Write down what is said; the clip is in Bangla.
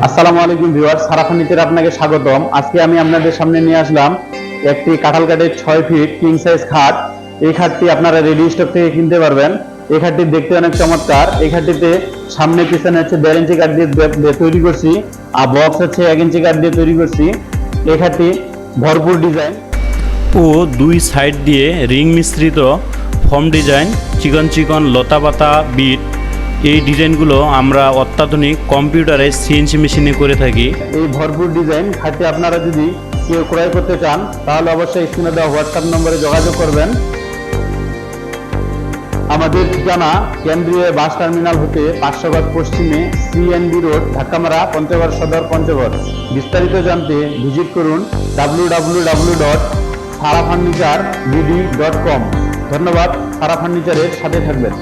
আসসালামু আলাইকুম ভিউয়ার্স, সারা ফার্নিচারে আপনাকে স্বাগতম। আজকে আমি আপনাদের সামনে নিয়ে আসলাম একটি কাঁঠাল কাঠের 6 ফিট কিং সাইজ খাট। এই খাটটি আপনারা রেডি স্টক থেকে কিনতে পারবেন। এই খাটটি দেখতে অনেক চমৎকার। এই খাটটিতে সামনে পিছনে হচ্ছে 1.5 ইঞ্চি কাঠ দিয়ে তৈরি করছি, আর বক্স হচ্ছে 1 ইঞ্চি কাঠ দিয়ে তৈরি করছি। এই খাটটি ভরপুর ডিজাইন ও দুই সাইড দিয়ে রিং মিশ্রিত ফর্ম ডিজাইন, চিকন চিকন লতা পাতা বিট। এই ডিজাইনগুলো আমরা অত্যাধুনিক কম্পিউটারে সিএনসি মেশিনে করে থাকি। এই ভরপুর ডিজাইন খাটটি আপনারা যদি কেউ ক্রয় করতে চান তাহলে অবশ্যই স্ক্রিনে দেওয়া হোয়াটসঅ্যাপ নম্বরে যোগাযোগ করবেন। আমাদের ঠিকানা কেন্দ্রীয় বাস টার্মিনাল হতে 500 গজ পশ্চিমে সিএনবি রোড, ঢাকামারা, পঞ্চগড় সদর, পঞ্চগড়। বিস্তারিত জানতে ভিজিট করুন www.sarafurniture.com। ধন্যবাদ। সারা ফার্নিচারের সাথে থাকবেন।